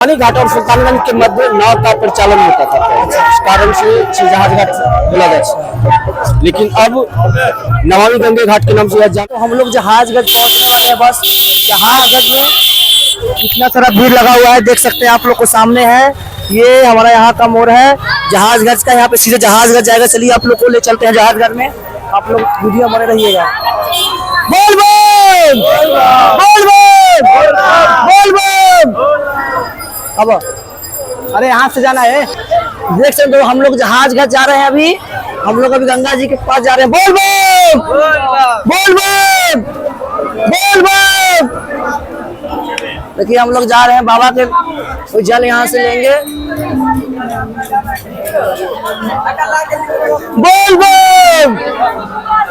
घाट और सुल्तानगंज के मध्य नाव का परिचालन होता था, इस कारण से जहाज घाट बोला जाता। लेकिन अब नमामि गंगे घाट के नाम से तो हम लोग जहाजगंज पहुंचने वाले हैं। बस जहाजगंज में इतना सारा भीड़ लगा हुआ है, देख सकते हैं आप लोग को सामने है। ये हमारा यहाँ का मोड़ है जहाजगंज का, यहाँ पे सीधे जहाजगंज जाएगा। चलिए आप लोग को ले चलते हैं जहाजगंज में, आप लोग वीडियो बने रहिएगा। बोल बोल बोल बोल बोल बोल। अब अरे यहाँ से जाना है, देख सकते हो हम लोग जहाजगंज जा रहे हैं। अभी हम लोग अभी गंगा जी के पास जा रहे हैं। बोल बोल बोल बोल बोल बोल। देखिए हम लोग जा रहे हैं, बाबा के कोई जल यहाँ से लेंगे। बोल बोल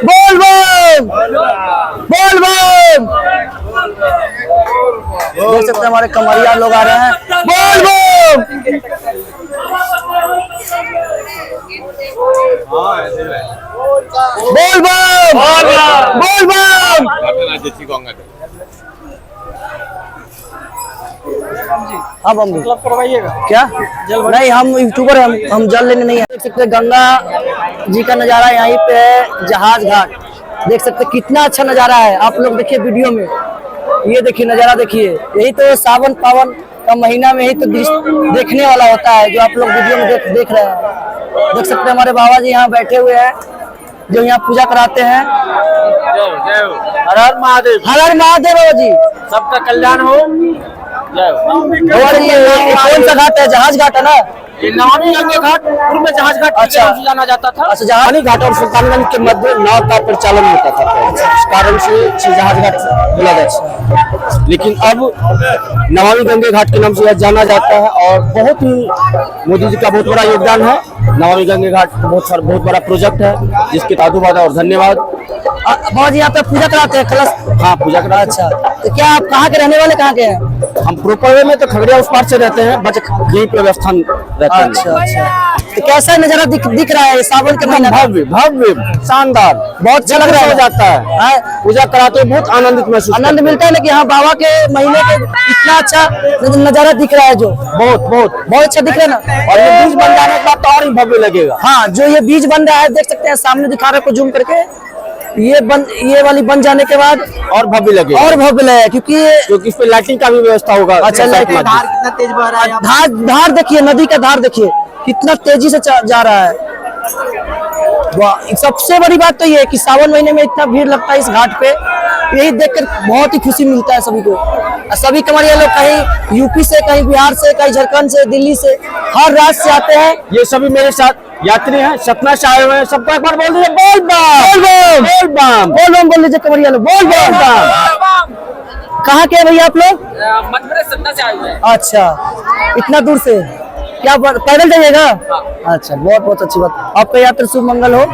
बोल बोल बोल बोल। देख सकते हैं हमारे कमरिया लोग आ रहे हैं। बोल बोल बोल बोल बोल बोल। अब हम करवाइएगा क्या? नहीं, हम यूट्यूबर हैं, हम जल लेने नहीं है। देख सकते हैं गंगा जी का नजारा यहीं पे है, जहाज घाट। देख सकते हैं कितना अच्छा नजारा है, आप लोग देखिए वीडियो में। ये देखिए नजारा, देखिए यही तो सावन पावन का महीना में ही तो देखने वाला होता है, जो आप लोग वीडियो में देख रहे हैं। देख सकते हैं हमारे बाबा जी यहाँ बैठे हुए हैं, जो यहाँ पूजा कराते हैं। हर हर महादेव, हर हर महादेव। बाबा जी सबका कल्याण हो। और ये कौन सा घाट है? जहाज घाट है ना, नमामि गंगे घाट पूर्व में जहाज घाट अच्छा जाना जाता था। अच्छा, जहाज घाट और सुल्तानगंज के मध्य नाव का परिचालन होता था, इस कारण से जहाज घाट बोला जाता। लेकिन अब नमामि गंगे घाट के नाम से जाना जाता है, और बहुत ही मोदी जी का बहुत बड़ा योगदान है। नमामि गंगे घाट बहुत बड़ा प्रोजेक्ट है, जिसके साधुवाद और धन्यवाद। बाबा जी यहाँ पे पूजा कराते हैं, कलश? हाँ, पूजा कराते। अच्छा, तो क्या आप कहाँ के रहने वाले, कहाँ के हैं? हम प्रोपर में तो खगड़िया उस पार से रहते हैं, बच यही पे व्यवस्था रहता है। अच्छा अच्छा, तो कैसा नजारा दिख रहा है सावन के महीने? भव्य भव्य शानदार, बहुत अच्छा लग रहा है। जाता है पूजा कराते बहुत आनंदित महसूस, आनंद मिलता है ना कि हाँ बाबा के महीने के इतना अच्छा नजारा दिख रहा है, जो बहुत बहुत बहुत अच्छा दिख रहा है ना। और ये बीज बन जाने के बाद तो और ही भव्य लगेगा। हाँ, जो ये बीज बन रहा है, देख सकते हैं सामने दिखा रहे को जूम करके। ये वाली बन जाने के बाद और भव्य लगेगा, और भव्य लगेगा, क्योंकि इस पे लाइटिंग का भी व्यवस्था होगा। अच्छा, लाइटिंग, धार कितना तेज बह रहा है, धार देखिए, नदी का धार देखिए कितना तेजी से जा रहा है। वाह, सबसे बड़ी बात तो ये है कि सावन महीने में इतना भीड़ लगता है इस घाट पे, यही देखकर बहुत ही खुशी मिलता है सभी को। सभी कमरिया लोग कहीं यूपी से, कहीं बिहार से, कहीं झारखंड से, दिल्ली से, हर राज्य से आते हैं। ये सभी मेरे साथ यात्री हैं, सतना से आए हुए हैं। सबको एक बार बोल दीजिए, बोल बम बोल बम बोल बम बोल लीजिए कमरिया लोग, बोल बम। कहाँ के भैया आप लोग? मध्य प्रदेश सतना से आए हुए हैं। अच्छा, इतना दूर से क्या पैदल जाइएगा? अच्छा, बहुत बहुत अच्छी बात। आपका यात्रा शुभ मंगल हो।